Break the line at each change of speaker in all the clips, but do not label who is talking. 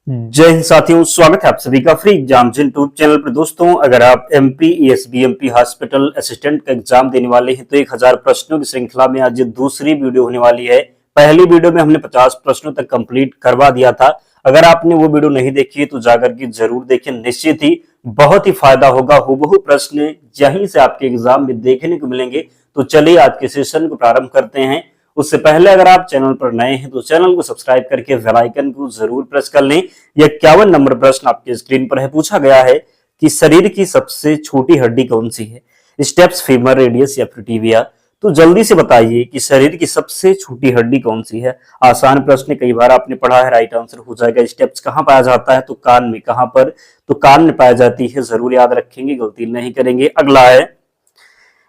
जय हिंद साथियों, स्वागत है आप सभी का फ्री एग्जाम यूट्यूब चैनल पर। दोस्तों, अगर आप MP ESB MP hospital assistant का एग्जाम देने वाले हैं तो 1000 प्रश्नों की श्रृंखला में आज दूसरी वीडियो होने वाली है। पहली वीडियो में हमने 50 प्रश्नों तक कंप्लीट करवा दिया था। अगर आपने वो वीडियो नहीं देखी है तो जाकर के जरूर देखें, निश्चित ही बहुत ही फायदा होगा। हूबहू प्रश्न यहीं से आपके एग्जाम में देखने को मिलेंगे। तो चलिए आज के सेशन को प्रारंभ करते हैं। उससे पहले अगर आप चैनल पर नए हैं तो चैनल को सब्सक्राइब करके बेल आइकन को जरूर प्रेस कर लें। यह 51 नंबर प्रश्न आपके स्क्रीन पर है। पूछा गया है कि शरीर की सबसे छोटी हड्डी कौन सी है? स्टेप्स, फीमर, रेडियस या फिर टिबिया? तो जल्दी से बताइए कि शरीर की सबसे छोटी हड्डी कौन सी है। आसान प्रश्न, कई बार आपने पढ़ा है। राइट आंसर हो जाएगा स्टेप्स। कहां पाया जाता है? तो कान में। कहां पर? तो कान में पाया जाती है। जरूर याद रखेंगे, गलती नहीं करेंगे। अगला है,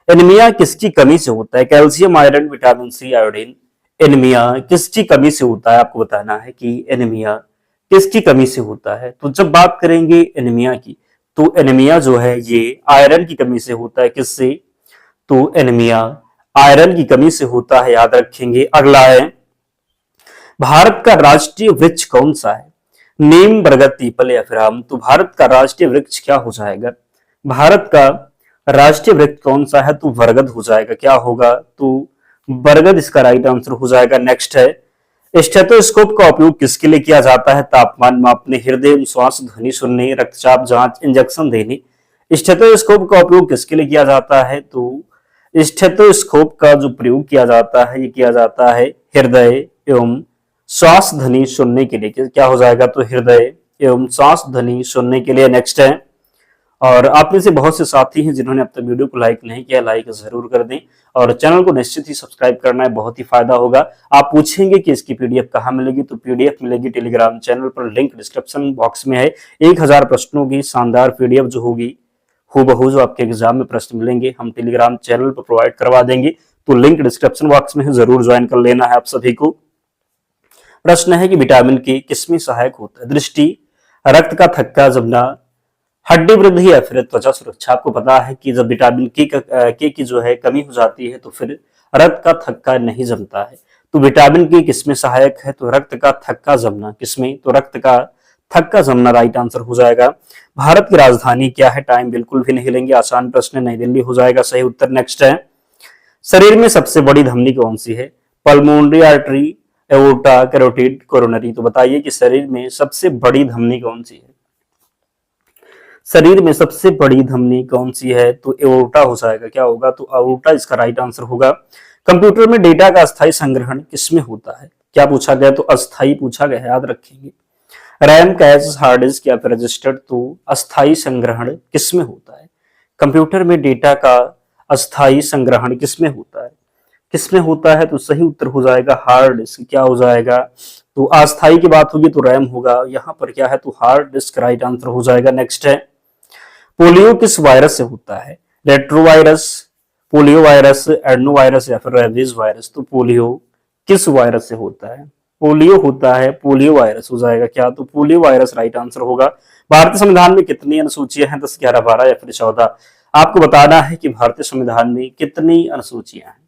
एनीमिया किसकी कमी से होता है? Calcium, iron, vitamin C, iodine. Anaemia किसकी कमी से होता है? आपको बताना है कि एनीमिया किसकी कमी से होता है। तो जब बात करेंगे एनीमिया की, तो एनीमिया जो है ये आयरन की कमी से होता है। किससे? तो एनीमिया आयरन की कमी से होता है, याद रखेंगे। अगला है, भारत का राष्ट्रीय वृक्ष कौन सा है? नीम, बरगद, पीपल या फिर आम? तो भारत का राष्ट्रीय वृक्ष क्या हो जाएगा? भारत का राष्ट्रीय वृक्ष कौन सा है? तो बरगद हो जाएगा। क्या होगा? तो बरगद इसका राइट आंसर हो जाएगा। नेक्स्ट है, स्टेथोस्कोप का उपयोग किसके लिए किया जाता है? तापमान मापने, हृदय, श्वास, ध्वनि सुनने, रक्तचाप जांच, इंजेक्शन देने। स्टेथोस्कोप का उपयोग किसके लिए किया जाता है? तो स्टेथोस्कोप का जो प्रयोग किया जाता है ये किया जाता है हृदय एवं श्वास ध्वनि सुनने के लिए। क्या हो जाएगा? तो हृदय एवं श्वास ध्वनि सुनने के लिए। नेक्स्ट है, और आप में से बहुत से साथी हैं जिन्होंने अब तक वीडियो को लाइक नहीं किया, लाइक जरूर कर दें और चैनल को निश्चित ही सब्सक्राइब करना है, बहुत ही फायदा होगा। आप पूछेंगे कि इसकी पीडीएफ कहाँ मिलेगी? तो पीडीएफ मिलेगी टेलीग्राम चैनल पर, लिंक डिस्क्रिप्शन बॉक्स में है। 1000 प्रश्नों की शानदार पीडीएफ जो होगी, हूबहू जो आपके एग्जाम में प्रश्न मिलेंगे, हम टेलीग्राम चैनल पर प्रोवाइड करवा देंगे। तो लिंक डिस्क्रिप्शन बॉक्स में है, जरूर ज्वाइन कर लेना है आप सभी को। प्रश्न है कि विटामिन के किसमें सहायक होता है? दृष्टि, रक्त का थक्का जमना, हड्डी वृद्धि या फिर त्वचा सुरक्षा। आपको पता है कि जब विटामिन के की जो है कमी हो जाती है तो फिर रक्त का थक्का नहीं जमता है। तो विटामिन के किसमें सहायक है? तो रक्त का थक्का जमना। किसमें? तो रक्त का थक्का जमना राइट आंसर हो जाएगा। भारत की राजधानी क्या है? टाइम बिल्कुल भी नहीं लेंगे, आसान प्रश्न, नई दिल्ली हो जाएगा सही उत्तर। नेक्स्ट है, शरीर में सबसे बड़ी धमनी कौन सी है? Pulmonary artery, aorta, carotid, coronary. तो बताइए कि शरीर में सबसे बड़ी धमनी कौन सी है? शरीर में सबसे बड़ी धमनी कौन सी है? तो एओर्टा हो जाएगा। क्या होगा? तो एओर्टा इसका राइट आंसर होगा। कंप्यूटर में डेटा का अस्थायी संग्रहण किसमें होता है? क्या पूछा गया? तो अस्थायी पूछा गया है, याद रखेंगे। रैम, कैश, हार्ड डिस्क या फिर रजिस्टर्ड। तो अस्थायी संग्रहण किसमें होता है? कंप्यूटर में डेटा का अस्थायी संग्रहण किसमें होता है? किसमें होता है? तो सही उत्तर हो जाएगा हार्ड डिस्क। क्या हो जाएगा? तो अस्थायी की बात होगी तो रैम होगा। यहाँ पर क्या है? तो हार्ड डिस्क राइट आंसर हो जाएगा। नेक्स्ट है, पोलियो किस वायरस से होता है? रेट्रोवायरस, पोलियो वायरस, एडनोवायरस या फिर रेबीज वायरस। तो पोलियो किस वायरस से होता है? पोलियो होता है, पोलियो वायरस हो जाएगा। क्या? तो पोलियो वायरस राइट आंसर होगा। भारतीय संविधान में कितनी अनुसूचियां हैं? 10, 11, 12 या फिर 14? आपको बताना है कि भारतीय संविधान में कितनी अनुसूचियां हैं।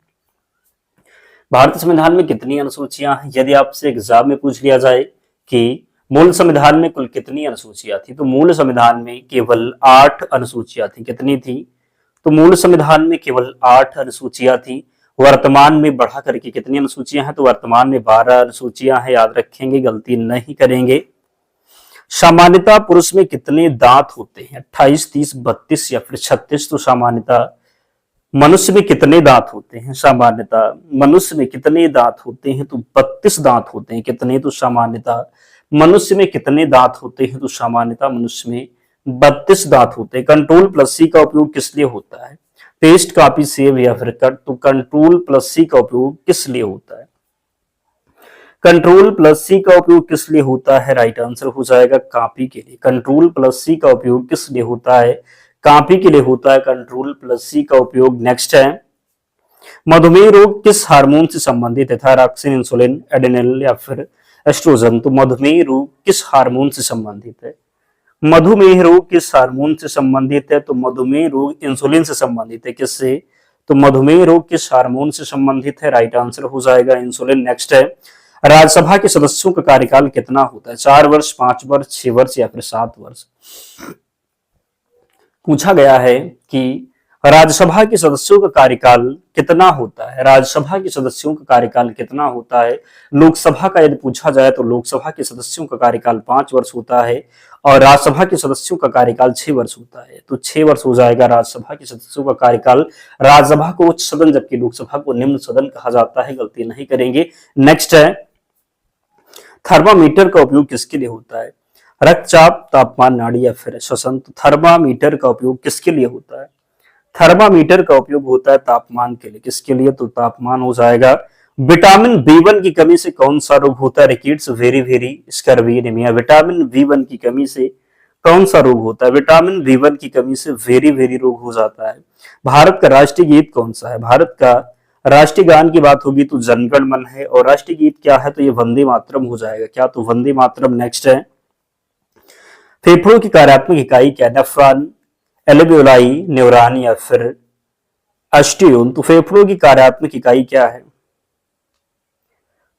भारतीय संविधान में कितनी अनुसूचियां हैं? यदि आपसे एग्जाम में पूछ लिया जाए कि मूल संविधान में कुल कितनी अनुसूचियां थी, तो मूल संविधान में केवल 8 अनुसूचियां थी। कितनी थी? तो मूल संविधान में केवल 8 अनुसूचियां थी। वर्तमान में बढ़ा करके कितनी अनुसूचियां हैं? तो वर्तमान में 12 अनुसूचियां हैं, याद रखेंगे, गलती नहीं करेंगे। सामान्यतः पुरुष में कितने दांत होते हैं? 28, 30, 32 या फिर 36? तो सामान्यतः मनुष्य में कितने दांत होते हैं? सामान्यतः मनुष्य में कितने दांत होते हैं? तो 32 दांत होते हैं। कितने? तो सामान्यतः मनुष्य में कितने दांत होते हैं? तो सामान्यतः मनुष्य में 32 दांत होते हैं। कंट्रोल प्लस सी का उपयोग किस लिए होता है? पेस्ट, कॉपी, सेव या फिर कट? तो कंट्रोल प्लस सी का उपयोग किस लिए होता है? कंट्रोल प्लस सी का उपयोग किस लिए होता है? राइट आंसर हो जाएगा कॉपी के लिए। कंट्रोल प्लस सी का उपयोग किस लिए होता है? कॉपी के लिए होता है कंट्रोल प्लस सी का उपयोग। नेक्स्ट है, मधुमेह रोग किस हार्मोन से संबंधित है? थायरॉक्सिन, इंसुलिन, एड्रेनल या फिर एस्ट्रोजन। तो मधुमेह रोग किस हार्मोन से संबंधित है? मधुमेह रोग किस हार्मोन से संबंधित है? तो मधुमेह रोग इंसुलिन से संबंधित है। किससे? तो मधुमेह रोग किस हार्मोन से संबंधित है? राइट आंसर हो जाएगा इंसुलिन। नेक्स्ट है, राज्यसभा के सदस्यों का कार्यकाल कितना होता है? 4 वर्ष, 5 वर्ष, 6 वर्ष या फिर 7 वर्ष? पूछा गया है कि राज्यसभा के सदस्यों का कार्यकाल कितना होता है? राज्यसभा के सदस्यों का कार्यकाल कितना होता है? लोकसभा का यदि पूछा जाए तो लोकसभा के सदस्यों का कार्यकाल 5 वर्ष होता है और राज्यसभा के सदस्यों का कार्यकाल 6 वर्ष होता है। तो 6 वर्ष हो जाएगा राज्यसभा के सदस्यों का कार्यकाल। राज्यसभा को उच्च सदन जबकि लोकसभा को निम्न सदन कहा जाता है, गलती नहीं करेंगे। नेक्स्ट है, थर्मामीटर का उपयोग किसके लिए होता है? रक्तचाप, तापमान, नाड़ी या फिर श्वसन? तो थर्मामीटर का उपयोग किसके लिए होता है? थर्मामीटर का उपयोग होता है तापमान के लिए। किसके लिए? तो तापमान हो जाएगा। विटामिन B1 की कमी से कौन सा रोग होता है? Rickets, very very scurvy anaemia. Vitamin B1 की कमी से कौन सा रोग होता है? विटामिन B1 की कमी से वेरी वेरी रोग हो जाता है। भारत का राष्ट्रीय गीत कौन सा है? भारत का राष्ट्रीय गान की बात होगी तो जनगण मन है और राष्ट्रीय गीत क्या है? तो ये वंदे मातरम हो जाएगा। क्या? तो वंदे मातरम। नेक्स्ट है, फेफड़ों की कार्यात्मक इकाई क्या है? नेफ्रॉन, एल्वियोलाई, न्यूरॉन या फिर ऑस्टियोन? तो फेफड़ों की कार्यात्मक इकाई क्या है?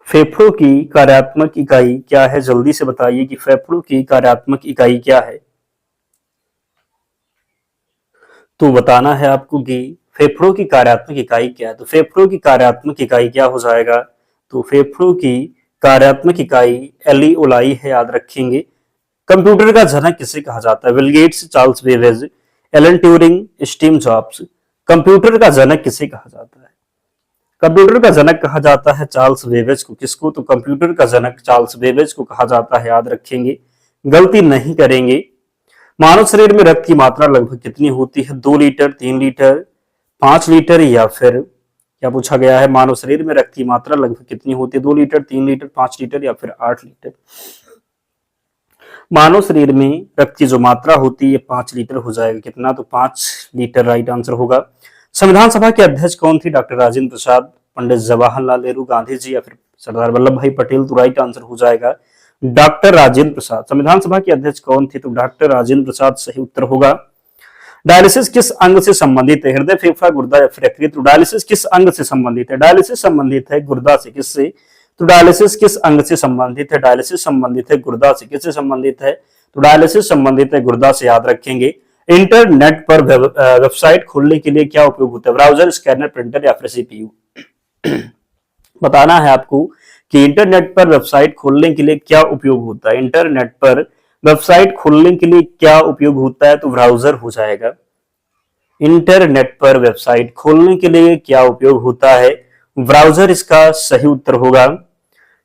फेफड़ों की कार्यात्मक इकाई क्या है? जल्दी से बताइए कि फेफड़ों की कार्यात्मक इकाई क्या है। तो बताना है आपको कि फेफड़ों की कार्यात्मक इकाई क्या है। तो फेफड़ों की कार्यात्मक इकाई क्या हो जाएगा? तो फेफड़ों की कार्यात्मक इकाई एल्वियोलाई है, याद रखेंगे। कंप्यूटर का जनक किसे कहा जाता है? Bill Gates, Charles Babbage, Alan Turing, Steve jobs? Computer का जनक किसे कहा जाता है? कंप्यूटर का जनक कहा जाता है चार्ल्स बेबेज को। किसको? तो कंप्यूटर का जनक चार्ल्स बेबेज को कहा जाता है, याद रखेंगे, गलती नहीं करेंगे। मानव शरीर में रक्त की मात्रा लगभग कितनी होती है? 2 लीटर, 3 लीटर, 5 लीटर या फिर क्या पूछा गया है? मानव शरीर में रक्त की मात्रा लगभग कितनी होती है? 2 लीटर, 3 लीटर, 5 लीटर या फिर 8 लीटर? मानव शरीर में रक्त की जो मात्रा होती है 5 लीटर हो जाएगा। कितना? तो 5 लीटर राइट आंसर होगा। संविधान सभा के अध्यक्ष कौन थे? डॉक्टर राजेंद्र प्रसाद, पंडित जवाहरलाल नेहरू, गांधी जी या फिर सरदार वल्लभ भाई पटेल? तो राइट आंसर हो जाएगा डॉक्टर राजेंद्र प्रसाद। संविधान सभा के अध्यक्ष कौन थे? तो डॉक्टर राजेंद्र प्रसाद सही उत्तर होगा। डायलिसिस किस अंग से संबंधित है? हृदय, फेफड़ा, गुर्दा या फिर यकृत? तो डायलिसिस किस अंग से संबंधित है? डायलिसिस संबंधित है गुर्दा से। किससे? तो डायलिसिस किस अंग से संबंधित है? डायलिसिस संबंधित है गुर्दा से। किससे संबंधित है? तो डायलिसिस संबंधित है गुर्दा से, याद रखेंगे। इंटरनेट पर वेबसाइट खोलने के लिए क्या उपयोग होता है? ब्राउजर, स्कैनर, प्रिंटर या फिर CPU? बताना है आपको कि इंटरनेट पर वेबसाइट खोलने के लिए क्या उपयोग होता है। इंटरनेट पर वेबसाइट खोलने के लिए क्या उपयोग होता है? तो ब्राउजर हो जाएगा। इंटरनेट पर वेबसाइट खोलने के लिए क्या उपयोग होता है? ब्राउजर इसका सही उत्तर होगा।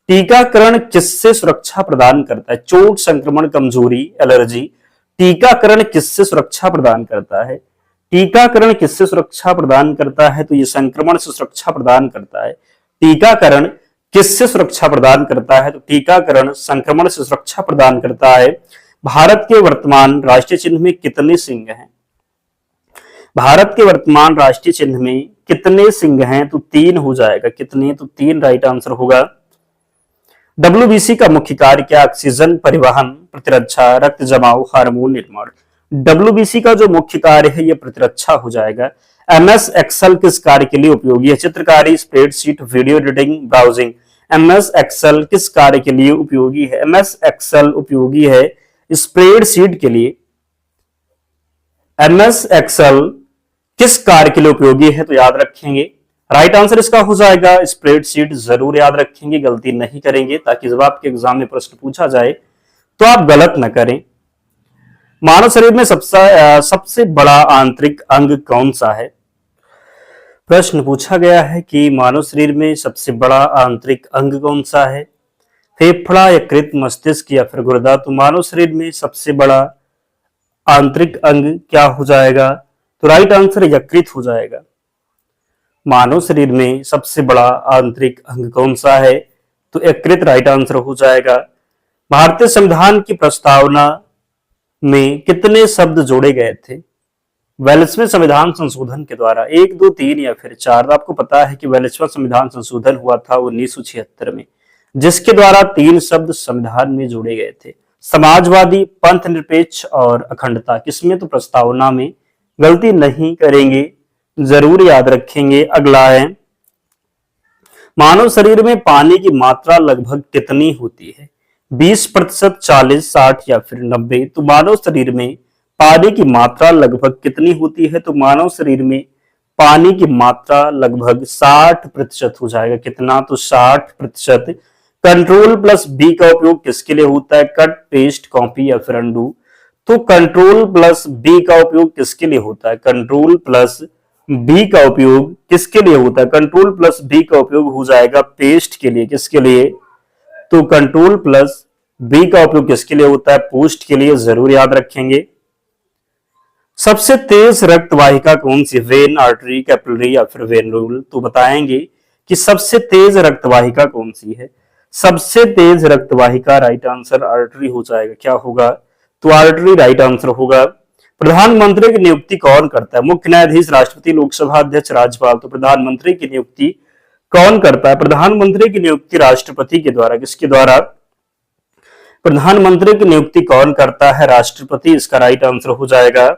टीकाकरण किससे सुरक्षा प्रदान करता है? चोट, संक्रमण, कमजोरी, एलर्जी? टीकाकरण किससे सुरक्षा प्रदान करता है? टीकाकरण किससे सुरक्षा प्रदान करता है? तो ये संक्रमण से सुरक्षा प्रदान करता है। टीकाकरण किससे सुरक्षा प्रदान करता है? तो टीकाकरण संक्रमण से सुरक्षा प्रदान करता है। भारत के वर्तमान राष्ट्रीय चिन्ह में कितने सिंह हैं? भारत के वर्तमान राष्ट्रीय चिन्ह में कितने सिंह हैं? तो 3 हो जाएगा। कितने? तो 3 राइट आंसर होगा। WBC का मुख्य कार्य क्या? ऑक्सीजन परिवहन, प्रतिरक्षा, रक्त जमाव, हार्मोन निर्माण? WBC का जो मुख्य कार्य है ये प्रतिरक्षा हो जाएगा। MS एक्सेल किस कार्य के लिए उपयोगी है? चित्रकारी, spreadsheet, video editing, browsing? MS Excel किस कार्य के लिए उपयोगी है? MS एक्सेल उपयोगी है स्प्रेडशीट के लिए। MS एक्सेल किस कार्य के लिए उपयोगी है? तो याद रखेंगे, राइट आंसर इसका हो जाएगा स्प्रेडशीट। जरूर याद रखेंगे, गलती नहीं करेंगे, ताकि जब आपके एग्जाम में प्रश्न पूछा जाए तो आप गलत न करें। मानव शरीर में सबसे बड़ा आंतरिक अंग कौन सा है? प्रश्न पूछा गया है कि मानव शरीर में सबसे बड़ा आंतरिक अंग कौन सा है? फेफड़ा, यकृत, मस्तिष्क या फिर गुर्दा? तो मानव शरीर में सबसे बड़ा आंतरिक अंग क्या हो जाएगा? तो राइट आंसर यकृत हो जाएगा। मानव शरीर में सबसे बड़ा आंतरिक अंग कौन सा है? तो यकृत राइट आंसर हो जाएगा। भारतीय संविधान की प्रस्तावना में कितने शब्द जोड़े गए थे 42वें संविधान संशोधन के द्वारा? 1, 2, 3 या फिर 4? आपको पता है कि 42वां संविधान संशोधन हुआ था 1976 में, जिसके द्वारा 3 शब्द संविधान में जोड़े गए थे, समाजवादी, पंथ निरपेक्ष और अखंडता। किसमें? तो प्रस्तावना में। गलती नहीं करेंगे, जरूर याद रखेंगे। अगला है, मानव शरीर में पानी की मात्रा लगभग कितनी होती है? 20%, 40, 60 या फिर 90। तो मानव शरीर में पानी की मात्रा लगभग कितनी होती है? तो मानव शरीर में पानी की मात्रा लगभग 60% हो जाएगा। कितना? तो 60%। कंट्रोल प्लस बी का उपयोग किसके लिए होता है? कट, पेस्ट, कॉपी या फिर अंडू। तो कंट्रोल प्लस बी का उपयोग किसके लिए होता है? कंट्रोल प्लस बी का उपयोग किसके लिए होता है? कंट्रोल प्लस बी का उपयोग हो जाएगा पेस्ट के लिए। किसके लिए? तो कंट्रोल प्लस बी का उपयोग किसके लिए होता है? पोस्ट के लिए। जरूर याद रखेंगे। सबसे तेज रक्त वाहिका कौन सी? वेन, आर्टरी, कैपिलरी या फिर वेनुल। तो बताएंगे कि सबसे तेज रक्त वाहिका कौन सी है। सबसे तेज रक्त वाहिका राइट आंसर आर्टरी हो जाएगा। क्या होगा? तो आर्टरी राइट आंसर होगा। प्रधानमंत्री की नियुक्ति कौन करता है? मुख्य न्यायाधीश, राष्ट्रपति, लोकसभा अध्यक्ष, राज्यपाल। तो प्रधानमंत्री की नियुक्ति कौन करता है? प्रधानमंत्री की नियुक्ति राष्ट्रपति के द्वारा। किसके द्वारा? प्रधानमंत्री की नियुक्ति कौन करता है? राष्ट्रपति। इसका राइट आंसर हो जाएगा।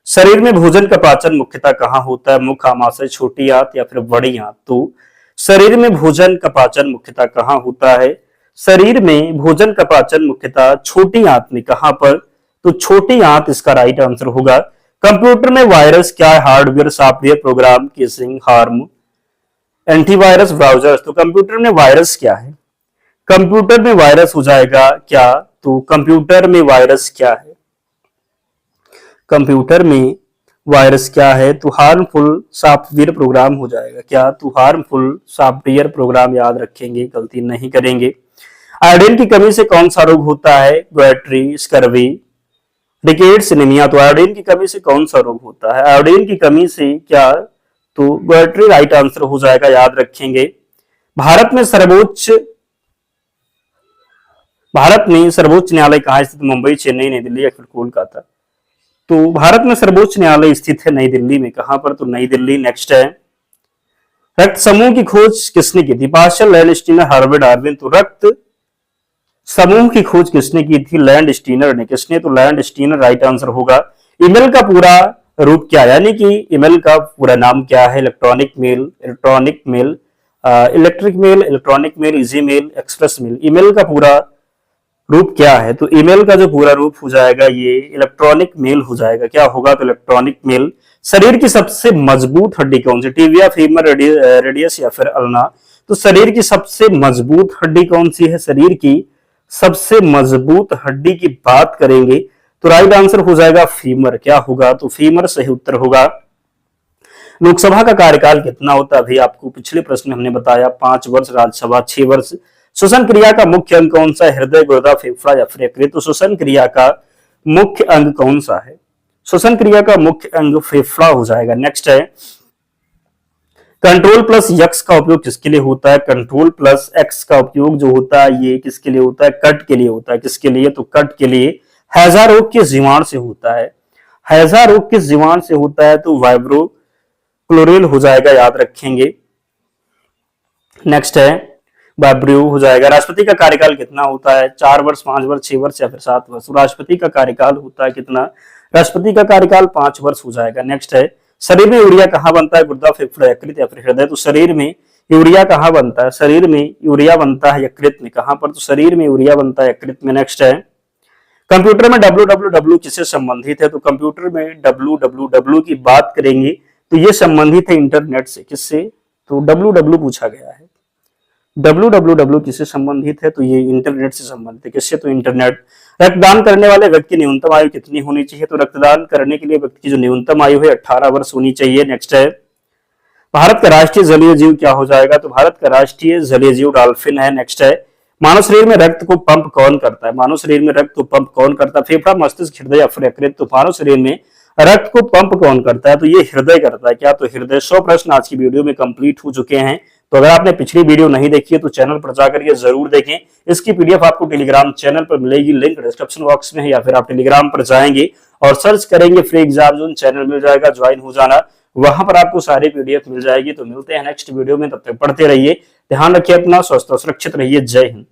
शरीर में भोजन का पाचन मुख्यतः कहां होता है? मुख, आमाशय, छोटी आंत या फिर बड़ी आंत। तो शरीर में भोजन का पाचन मुख्यतः कहां होता है? शरीर में भोजन का पाचन मुख्यतः छोटी आंत में। कहां पर? तो छोटी आंत इसका राइट आंसर होगा। कंप्यूटर में वायरस क्या है? Hardware, software, program, casing, harm, antivirus, browsers. तो कंप्यूटर में वायरस क्या है? कंप्यूटर में वायरस हो जाएगा क्या? तो कंप्यूटर में वायरस क्या है? कंप्यूटर में वायरस क्या है? तो हार्मफुल सॉफ्टवेयर प्रोग्राम हो जाएगा। क्या? तो हार्मफुल सॉफ्टवेयर प्रोग्राम याद रखेंगे, गलती नहीं करेंगे। आयोडीन की कमी से कौन सा रोग होता है? गोइट्री, स्कर्वी, रिकेट्स, एनीमिया। तो आयोडीन की कमी से कौन सा रोग होता है? आयोडीन की कमी से क्या? तो गोइट्री राइट आंसर हो जाएगा। याद रखेंगे। भारत में सर्वोच्च न्यायालय कहां स्थित? मुंबई, चेन्नई, नई दिल्ली या फिर कोलकाता। तो भारत में सर्वोच्च न्यायालय स्थित है नई दिल्ली में। कहां पर? तो नई दिल्ली। नेक्स्ट है, रक्त समूह की खोज किसने की थी? Partial, land Steiner, Harvard, Darwin. तो रक्त समूह की खोज किसने की थी? लैंड स्टीनर ने। किसने? तो लैंड स्टीनर राइट आंसर होगा। ईमेल का पूरा रूप क्या है? यानी कि ईमेल का पूरा नाम क्या है? Electric mail, easy mail, express mail. Email का पूरा रूप क्या है? तो ईमेल का जो पूरा रूप हो जाएगा ये इलेक्ट्रॉनिक मेल हो जाएगा। क्या होगा? तो इलेक्ट्रॉनिक मेल। शरीर की सबसे मजबूत हड्डी कौन सी? टिबिया, फीमर, रेडियस या फिर अल्ना। तो शरीर की सबसे मजबूत हड्डी कौन सी है? शरीर की सबसे मजबूत हड्डी की बात करेंगे तो राइट आंसर हो जाएगा फीमर। क्या होगा? तो फीमर सही उत्तर होगा। लोकसभा का कार्यकाल कितना होता है? अभी आपको पिछले प्रश्न में हमने बताया 5 वर्ष, राज्यसभा 6 वर्ष। श्वसन क्रिया का मुख्य अंग कौन सा है? हृदय, गुर्दा, फेफड़ा या फिर यकृत। तो श्वसन क्रिया का मुख्य अंग कौन सा है? श्वसन क्रिया का मुख्य अंग फेफड़ा हो जाएगा। नेक्स्ट है, कंट्रोल प्लस एक्स का उपयोग किसके लिए होता है? कंट्रोल प्लस एक्स का उपयोग जो होता है ये किसके लिए होता है? कट के लिए होता है। किसके लिए? तो कट के लिए। हैजा रोग किस जीवाणु से होता है? हैजा रोग किस जीवाणु से होता है? तो वाइब्रो क्लोरेल हो जाएगा। याद रखेंगे। नेक्स्ट है, वाइब्रो हो जाएगा। राष्ट्रपति का कार्यकाल कितना होता है? 4 वर्ष, 5 वर्ष, 6 वर्ष या फिर 7 वर्ष। राष्ट्रपति का कार्यकाल होता है कितना? राष्ट्रपति का कार्यकाल 5 वर्ष हो जाएगा। नेक्स्ट है, शरीर में यूरिया कहाँ बनता है? गुर्दा, फेफड़ा, यकृत या फिर हृदय। तो शरीर में यूरिया कहाँ बनता है? शरीर में यूरिया बनता है यकृत में। कहां पर? तो शरीर में यूरिया बनता है यकृत में। नेक्स्ट है, कंप्यूटर में www किससे संबंधित है? तो कंप्यूटर में www की बात करेंगे तो ये संबंधित है इंटरनेट से। किससे? तो www पूछा गया है। www किससे संबंधित है? तो ये इंटरनेट से संबंधित है। किससे? तो इंटरनेट। रक्तदान करने वाले व्यक्ति की न्यूनतम आयु कितनी होनी चाहिए? तो रक्तदान करने के लिए व्यक्ति की जो न्यूनतम आयु है 18 वर्ष होनी चाहिए। नेक्स्ट है, भारत का राष्ट्रीय जलीय जीव क्या हो जाएगा? तो भारत का राष्ट्रीय जलीय जीव डॉल्फिन है। नेक्स्ट है, मानव शरीर में रक्त को पंप कौन करता है? मानव शरीर में रक्त को पंप कौन करता है? फेफड़ा, मस्तिष्क, हृदय या फिर यकृत। तो मानव शरीर में रक्त को पंप कौन करता है? तो ये हृदय करता है। क्या? तो हृदय। 100 प्रश्न आज की वीडियो में कंप्लीट हो चुके हैं। तो अगर आपने पिछली वीडियो नहीं देखी है तो चैनल पर जाकर ये जरूर देखें। इसकी पीडीएफ आपको टेलीग्राम चैनल पर मिलेगी, लिंक डिस्क्रिप्शन बॉक्स में है, या फिर आप टेलीग्राम पर जाएंगे और सर्च करेंगे फ्री एग्जाम जोन, चैनल मिल जाएगा, ज्वाइन हो जाना, वहां पर आपको सारी पीडीएफ मिल जाएगी। तो मिलते हैं नेक्स्ट वीडियो में, तब तक पढ़ते रहिए, ध्यान रखिए अपना, स्वस्थ और सुरक्षित रहिए। जय हिंद।